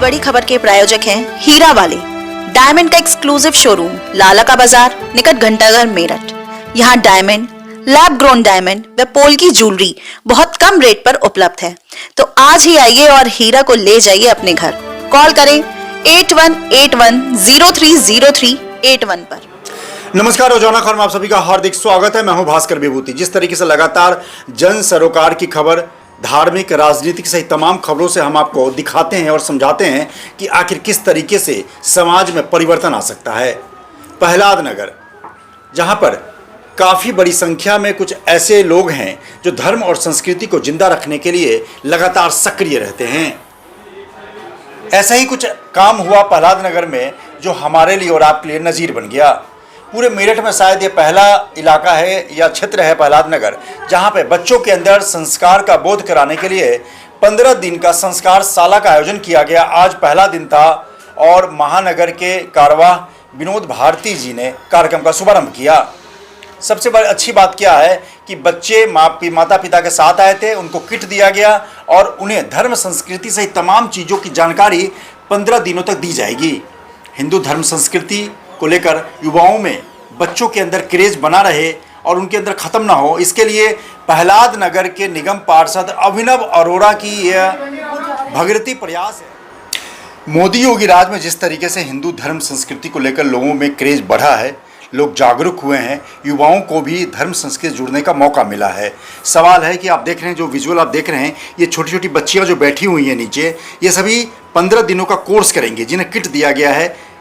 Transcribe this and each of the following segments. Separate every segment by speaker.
Speaker 1: बड़ी खबर के प्रायोजक हैं हीरा वाले, डायमंड का एक्सक्लूसिव शोरूम लाला का बाजार निकट घंटाघर मेरठ। यहाँ डायमंड, लैब ग्रोन डायमंड व पोल की ज्वेलरी बहुत कम रेट पर उपलब्ध है। तो आज ही आइए और हीरा को ले जाइए अपने घर। कॉल करें 8181030381 पर।
Speaker 2: नमस्कार, रोजाना खबर में आप सभी का हार्दिक स्वागत है। मैं हूं भास्कर विभूति। जिस तरीके से लगातार जन सरोकार की खबर, धार्मिक, राजनीतिक सहित तमाम खबरों से हम आपको दिखाते हैं और समझाते हैं कि आखिर किस तरीके से समाज में परिवर्तन आ सकता है। प्रहलाद नगर, जहां पर काफ़ी बड़ी संख्या में कुछ ऐसे लोग हैं जो धर्म और संस्कृति को जिंदा रखने के लिए लगातार सक्रिय रहते हैं। ऐसा ही कुछ काम हुआ प्रहलाद नगर में, जो हमारे लिए और आपके लिए नज़ीर बन गया। पूरे मेरठ में शायद ये पहला इलाका है या क्षेत्र है प्रहलाद नगर, जहाँ पे बच्चों के अंदर संस्कार का बोध कराने के लिए 15 दिन का संस्कार शाला का आयोजन किया गया। आज पहला दिन था और महानगर के कारवां विनोद भारती जी ने कार्यक्रम का शुभारंभ किया। सबसे बड़ी अच्छी बात क्या है कि बच्चे माता पिता के साथ आए थे, उनको किट दिया गया और उन्हें धर्म संस्कृति सहित तमाम चीज़ों की जानकारी 15 दिनों तक दी जाएगी। हिंदू धर्म संस्कृति को लेकर युवाओं में, बच्चों के अंदर क्रेज बना रहे और उनके अंदर ख़त्म ना हो, इसके लिए प्रहलाद नगर के निगम पार्षद अभिनव अरोड़ा की यह भगीरथी प्रयास है। मोदी योगी राज में जिस तरीके से हिंदू धर्म संस्कृति को लेकर लोगों में क्रेज बढ़ा है, लोग जागरूक हुए हैं, युवाओं को भी धर्म संस्कृति जुड़ने का मौका मिला है। सवाल है कि आप देख रहे हैं, जो विजुअल आप देख रहे हैं, ये छोटी छोटी बच्चियां जो बैठी हुई हैं नीचे, ये सभी 15 दिनों का कोर्स करेंगे, जिन्हें किट दिया गया है।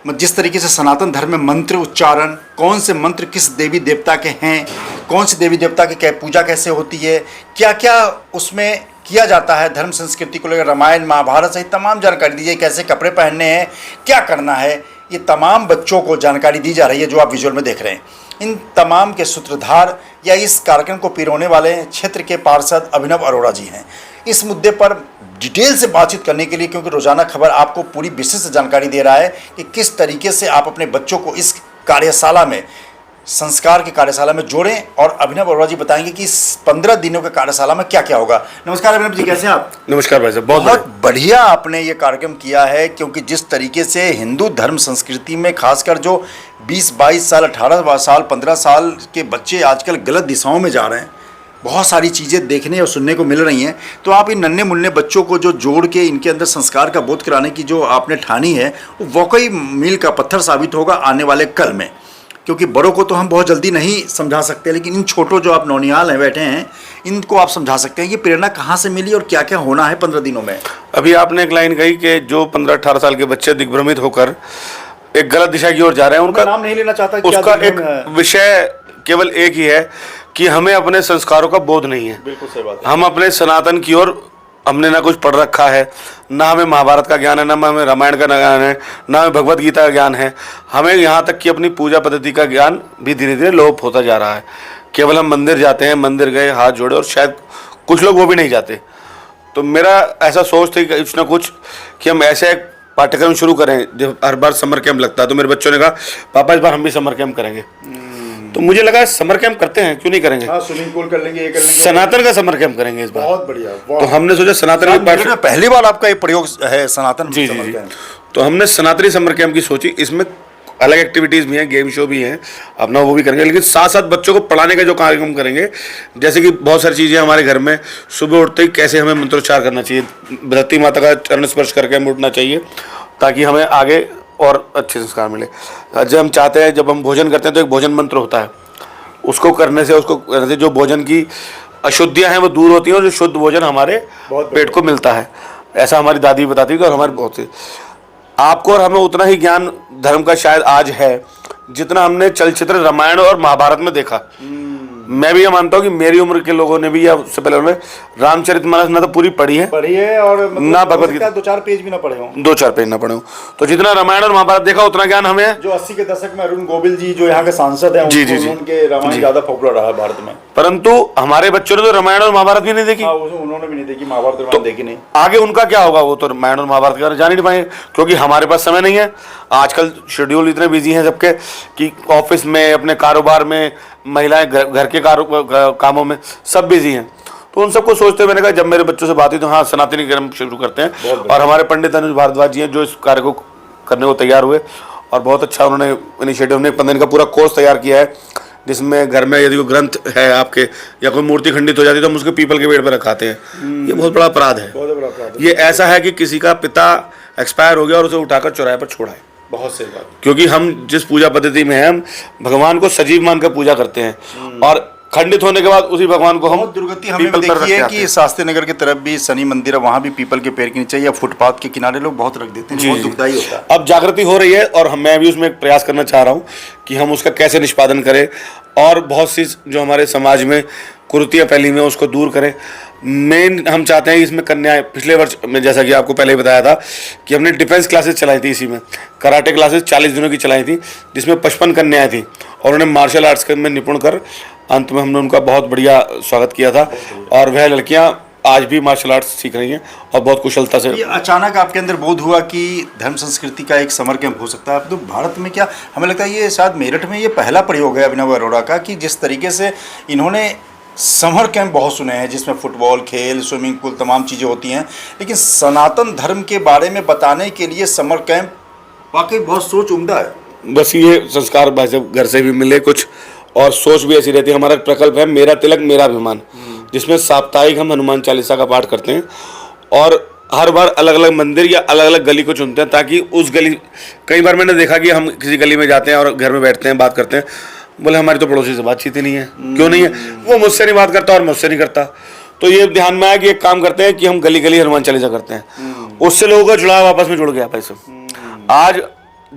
Speaker 2: जिस तरीके से सनातन धर्म में मंत्र उच्चारण, कौन से मंत्र किस देवी देवता के हैं, कौन से देवी देवता की पूजा कैसे होती है, क्या क्या उसमें किया जाता है, धर्म संस्कृति को लेकर रामायण महाभारत सहित तमाम जानकारी दी जाए, कैसे कपड़े पहनने हैं, क्या करना है, ये तमाम बच्चों को जानकारी दी जा रही है, जो आप विजुअल में देख रहे हैं। इन तमाम के सूत्रधार या इस कार्यक्रम को पिरोने वाले क्षेत्र के पार्षद अभिनव अरोड़ा जी हैं। इस मुद्दे पर डिटेल से बातचीत करने के लिए, क्योंकि रोजाना खबर आपको पूरी विशिष्ट जानकारी दे रहा है कि किस तरीके से आप अपने बच्चों को इस कार्यशाला में, संस्कार की कार्यशाला में जोड़ें, और अभिनव अरोड़ा जी बताएंगे कि इस 15 दिनों के कार्यशाला में क्या क्या होगा। नमस्कार अभिनव जी, कैसे हैं आप?
Speaker 3: नमस्कार भाई साहब,
Speaker 2: बहुत बढ़िया आपने ये कार्यक्रम किया है, क्योंकि जिस तरीके से हिंदू धर्म संस्कृति में खासकर जो 20-22 साल, 18 साल, 15 साल के बच्चे आजकल गलत दिशाओं में जा रहे हैं, बहुत सारी चीज़ें देखने और सुनने को मिल रही हैं, तो आप इन नन्हे मुन्ने बच्चों को जो जोड़ के इनके अंदर संस्कार का बोध कराने की जो आपने ठानी है, वो वाकई मील का पत्थर साबित होगा आने वाले कल में। क्योंकि बड़ों को तो हम बहुत जल्दी नहीं समझा सकते, लेकिन इन छोटों जो आप नौनिहाल हैं, बैठे हैं, इनको आप समझा सकते हैं कि प्रेरणा कहाँ से मिली और क्या क्या होना है 15 दिनों में।
Speaker 3: अभी आपने एक लाइन कही कि जो 15-18 साल के बच्चे दिग्भ्रमित होकर एक गलत दिशा की ओर जा रहे हैं, उनका
Speaker 2: नाम नहीं लेना चाहता,
Speaker 3: उसका एक विषय केवल एक ही है कि हमें अपने संस्कारों का बोध नहीं है।
Speaker 2: बिल्कुल सही बात है।
Speaker 3: हम अपने सनातन की ओर, हमने ना कुछ पढ़ रखा है, ना हमें महाभारत का ज्ञान है, ना हमें रामायण का ज्ञान है, ना हमें भगवत गीता का ज्ञान है। हमें यहाँ तक कि अपनी पूजा पद्धति का ज्ञान भी धीरे धीरे लोप होता जा रहा है। केवल हम मंदिर जाते हैं, मंदिर गए, हाथ जोड़े, और शायद कुछ लोग वो भी नहीं जाते। तो मेरा ऐसा सोच थी कि कुछ ना कुछ कि हम ऐसे एक पाठ्यक्रम शुरू करें। जब हर बार समर कैंप लगता है तो मेरे बच्चों ने कहा पापा इस बार हम भी समर कैंप करेंगे। तो मुझे लगा समर कैंप करते हैं, क्यों नहीं करेंगे।
Speaker 2: हाँ, स्विमिंग पूल कर लेंगे, ये कर लेंगे,
Speaker 3: सनातन का समर कैंप करेंगे इस बार।
Speaker 2: बहुत बढ़िया।
Speaker 3: तो हमने सोचा सनातन
Speaker 2: में पहली बार आपका ये प्रयोग है, सनातन
Speaker 3: जी जी। तो हमने सनातनी समर कैंप की सोची। इसमें अलग एक्टिविटीज़ भी हैं, गेम शो भी हैं, अपना वो भी करेंगे, लेकिन साथ साथ बच्चों को पढ़ाने का जो कार्यक्रम करेंगे, जैसे कि बहुत सारी चीज़ें हमारे घर में सुबह उठते ही कैसे हमें मंत्रोच्चार करना चाहिए, धरती माता का चरण स्पर्श करके हमें उठना चाहिए, ताकि हमें आगे और अच्छे संस्कार मिले। जब हम चाहते हैं, जब हम भोजन करते हैं तो एक भोजन मंत्र होता है, उसको करने से जो भोजन की अशुद्धियाँ हैं वो दूर होती हैं और जो शुद्ध भोजन हमारे पेट को मिलता है। ऐसा हमारी दादी बताती है कि, और हमारे बहुत से आपको और हमें उतना ही ज्ञान धर्म का शायद आज है जितना हमने चलचित्र रामायण और महाभारत में देखा। मैं भी ये मानता हूँ कि मेरी उम्र के लोगों ने भी, या उससे पहले उन्होंने रामचरितमानस ना तो पूरी पढ़ी है और ना भगवत गीता
Speaker 2: 2-4 पेज भी ना पढ़े हों,
Speaker 3: 2-4 पेज ना पढ़े हों। तो जितना रामायण और महाभारत देखा उतना ज्ञान हमें है।
Speaker 2: जो 80 के दशक में अरुण गोविल जी जो यहाँ के सांसद हैं, उनके रामायण ज्यादा पॉपुलर रहा भारत में।
Speaker 3: परंतु हमारे बच्चों ने तो रामायण और महाभारत भी नहीं देखी।
Speaker 2: उन्होंने भी नहीं देखी, महाभारत तो देखी नहीं।
Speaker 3: आगे उनका क्या होगा, वो तो रामायण और महाभारत के बारे में जान ही नहीं पाएंगे, क्योंकि हमारे पास समय नहीं है। आजकल शेड्यूल इतने बिजी हैं सबके कि ऑफिस में, अपने कारोबार में, महिलाएं घर के कामों में सब बिजी हैं। तो उन सबको सोचते हुए मैंने कहा, जब मेरे बच्चों से बात हुई तो हाँ, सनातनी क्रम शुरू करते हैं। और हमारे पंडित अनुज भारद्वाज जी हैं जो इस कार्य को करने को तैयार हुए, और बहुत अच्छा उन्होंने इनिशिएटिव, ने 15 दिन का पूरा कोर्स तैयार किया है, जिसमें घर में यदि कोई ग्रंथ है आपके या कोई मूर्ति खंडित हो जाती है तो हम उसके पीपल के पेड़ पर रखाते हैं। ये बहुत बड़ा अपराध है। ये ऐसा है कि किसी का पिता एक्सपायर हो गया और उसे उठाकर चौराहे पर छोड़ा है।
Speaker 2: बहुत सही बात।
Speaker 3: क्योंकि हम जिस पूजा पद्धति में हैं, हम भगवान को सजीव मानकर पूजा करते हैं, और खंडित होने के बाद उसी भगवान को हम
Speaker 2: बहुत दुर्गति हमने देखी है कि शास्त्री नगर की तरफ भी शनि मंदिर है, वहाँ भी पीपल के पेड़ के नीचे या फुटपाथ के किनारे लोग बहुत रख देते हैं, बहुत दुखदाई होता है।
Speaker 3: अब जागृति हो रही है, और मैं भी उसमें एक प्रयास करना चाह रहा हूँ कि हम उसका कैसे निष्पादन करें, और बहुत सी जो हमारे समाज में कुरीतियाँ फैली हुई हैं उसको दूर करें। मेन हम चाहते हैं इसमें कन्याएं, पिछले वर्ष में जैसा कि आपको पहले ही बताया था कि हमने डिफेंस क्लासेस चलाई थी, इसी में कराटे क्लासेस 40 दिनों की चलाई थी, जिसमें 55 कन्याएं थी, और उन्हें मार्शल आर्ट्स में निपुण कर अंत में हमने उनका बहुत बढ़िया स्वागत किया था, और वह लड़कियां आज भी मार्शल आर्ट्स सीख रही हैं और बहुत कुशलता से।
Speaker 2: ये अचानक आपके अंदर बोध हुआ कि धर्म संस्कृति का एक समर कैंप हो सकता है अब तो भारत में, क्या हमें लगता है ये शायद मेरठ में ये पहला प्रयोग है अभिनव अरोड़ा का, कि जिस तरीके से इन्होंने समर कैंप बहुत सुने हैं जिसमें फुटबॉल, खेल, स्विमिंग पूल, तमाम चीज़ें होती हैं, लेकिन सनातन धर्म के बारे में बताने के लिए समर कैंप वाकई बहुत सोच उम्दा है।
Speaker 3: बस ये संस्कार भाई साहब घर से भी मिले कुछ, और सोच भी ऐसी रहती है। हमारा प्रकल्प है मेरा तिलक मेरा अभिमान, जिसमें साप्ताहिक हम हनुमान चालीसा का पाठ करते हैं, और हर बार अलग अलग मंदिर या अलग अलग गली को चुनते हैं, ताकि उस गली, कई बार मैंने देखा कि हम किसी गली में जाते हैं और घर में बैठते हैं, बात करते हैं, बोले हमारी तो पड़ोसी से बातचीत ही नहीं है। क्यों नहीं है? वो मुझसे नहीं बात करता और मुझसे नहीं करता। तो ये ध्यान में आया कि एक काम करते हैं कि हम गली गली हनुमान चालीसा करते हैं, उससे लोगों का जुड़ाव आपस में जुड़ गया भाई साहब। आज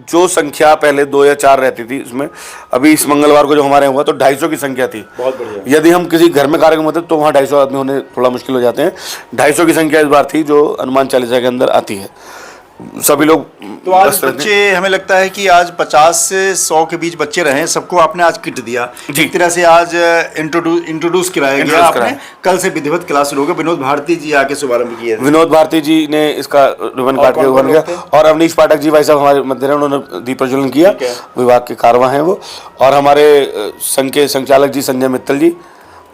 Speaker 3: जो संख्या पहले 2 या 4 रहती थी, इसमें अभी इस मंगलवार को जो हमारे हुआ तो 250 की संख्या थी।
Speaker 2: बहुत बढ़िया।
Speaker 3: यदि हम किसी घर में कार्यक्रम होते तो वहाँ 250 आदमी होने थोड़ा मुश्किल हो जाते हैं। 250 की संख्या इस बार थी जो हनुमान चालीसा के अंदर आती है। सभी लोग
Speaker 2: तो आज बच्चे, हमें लगता है कि आज 50 से 100 के बीच बच्चे रहे, सबको आपने आज किट दिया, एक तरह से आज इंट्रोड्यूस कराया गया आपने। कल से विधिवत क्लास शुरू होगा। विनोद भारती जी आके शुभारंभ किया,
Speaker 3: विनोद भारती जी ने इसका रिबन काट के बन गया, और अवनीश पाठक जी भाई साहब हमारे मध्य रहे, उन्होंने दीप प्रज्वलन किया, विभाग के कारवां हैं वो, और हमारे संघ के संचालक जी संजय मित्तल जी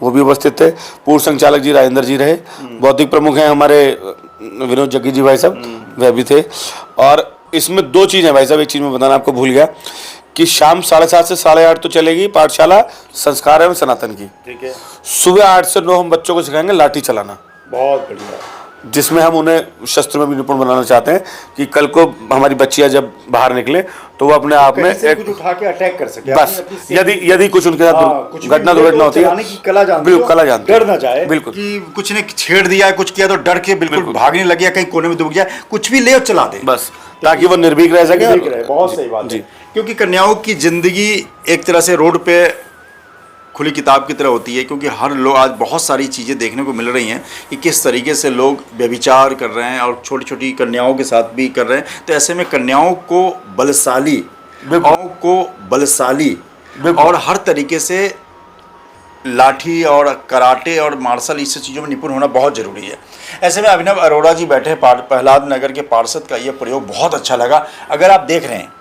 Speaker 3: वो भी उपस्थित थे, पूर्व संचालक जी राजेंद्र जी रहे, बौद्धिक प्रमुख हैं हमारे विनोद जग्गी जी भाई साहब, वह भी थे। और इसमें 2 चीज़ हैं भाई साहब, एक चीज़ मैं बताना आपको भूल गया कि शाम 7:30 से 8:30 तो चलेगी पाठशाला संस्कार एवं सनातन की।
Speaker 2: ठीक है।
Speaker 3: सुबह 8 से 9 हम बच्चों को सिखाएंगे लाठी चलाना,
Speaker 2: बहुत बढ़िया,
Speaker 3: जिसमें हम उन्हें शस्त्र में भी निपुण बनाना चाहते हैं कि कल को हमारी बच्चियां जब बाहर निकले तो वो अपने आप में एक
Speaker 2: कुछ उठा के अटैक कर सके।
Speaker 3: बस यदि कुछ उनके साथ घटना दुर्घटना होती है, बिल्कुल कला जानते
Speaker 2: डर ना जाए,
Speaker 3: बिल्कुल
Speaker 2: कि कुछ ने छेड़ दिया, कुछ किया तो डर के बिल्कुल भागने लग गया, कहीं कोने में दुब गया, कुछ भी ले और चला दे,
Speaker 3: बस ताकि वो निर्भीक रह सके।
Speaker 2: बहुत सही बात है, क्योंकि कन्याओं की जिंदगी एक तरह से रोड पे खुली किताब की तरह होती है, क्योंकि हर लोग आज बहुत सारी चीज़ें देखने को मिल रही हैं कि किस तरीके से लोग व्यभिचार कर रहे हैं और छोटी छोटी कन्याओं के साथ भी कर रहे हैं। तो ऐसे में कन्याओं को बलशाली और हर तरीके से लाठी और कराटे और मार्शल इस चीज़ों में निपुण होना बहुत ज़रूरी है। ऐसे में अभिनव अरोड़ा जी बैठे प्रहलाद नगर के पार्षद का ये प्रयोग बहुत अच्छा लगा। अगर आप देख रहे हैं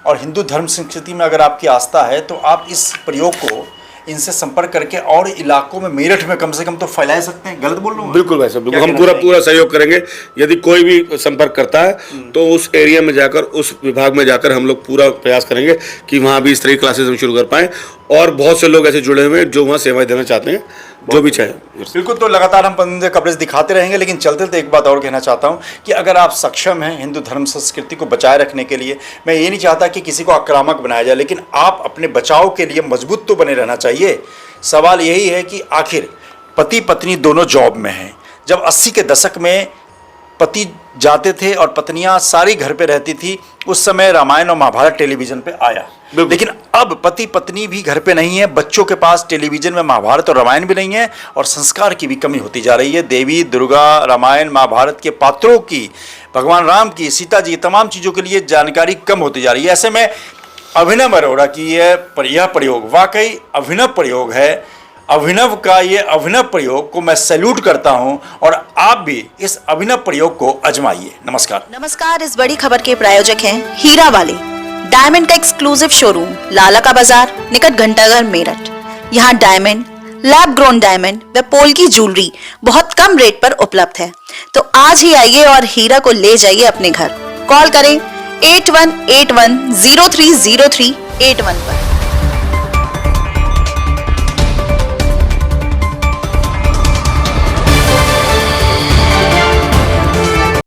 Speaker 2: और हिंदू धर्म संस्कृति में अगर आपकी आस्था है तो आप इस प्रयोग को इनसे संपर्क करके और इलाकों में, मेरठ में कम से कम तो फैला सकते हैं। गलत बोल रहा हूँ?
Speaker 3: बिल्कुल वैसे, बिल्कुल हम पूरा सहयोग करेंगे। यदि कोई भी संपर्क करता है तो उस एरिया में जाकर, उस विभाग में जाकर हम लोग पूरा प्रयास करेंगे कि वहाँ भी इस तरह की क्लासेस हम शुरू कर पाएँ। और बहुत से लोग ऐसे जुड़े हुए हैं जो वहाँ सेवाएं देना चाहते हैं, जो भी चाहे।
Speaker 2: बिल्कुल, तो लगातार हम 15 कवरेज दिखाते रहेंगे, लेकिन चलते चलते एक बात और कहना चाहता हूं कि अगर आप सक्षम हैं हिंदू धर्म संस्कृति को बचाए रखने के लिए, मैं ये नहीं चाहता कि किसी को आक्रामक बनाया जाए, लेकिन आप अपने बचाव के लिए मजबूत तो बने रहना चाहिए। सवाल यही है कि आखिर पति पत्नी दोनों जॉब में हैं। जब 80 के दशक में पति जाते थे और पत्नियां सारी घर पे रहती थी, उस समय रामायण और महाभारत टेलीविजन पे आया, लेकिन अब पति पत्नी भी घर पे नहीं है, बच्चों के पास टेलीविजन में महाभारत और रामायण भी नहीं है, और संस्कार की भी कमी होती जा रही है। देवी दुर्गा, रामायण महाभारत के पात्रों की, भगवान राम की, सीता जी, तमाम चीज़ों के लिए जानकारी कम होती जा रही है। ऐसे में अभिनव अरोड़ा की यह प्रयोग वाकई अभिनव प्रयोग है। अभिनव का ये अभिनव प्रयोग को मैं सैल्यूट करता हूं, और आप भी इस अभिनव प्रयोग को आजमाइए।
Speaker 1: नमस्कार। इस बड़ी खबर के प्रायोजक हैं हीरा वाले, डायमंड का एक्सक्लूसिव शोरूम लाला का बाजार निकट घंटाघर मेरठ। यहाँ डायमंड, लैब ग्रोन डायमंड व पोल्की ज्वेलरी बहुत कम रेट पर उपलब्ध है। तो आज ही आइए और हीरा को ले जाइए अपने घर। कॉल करें 8181030381 पर।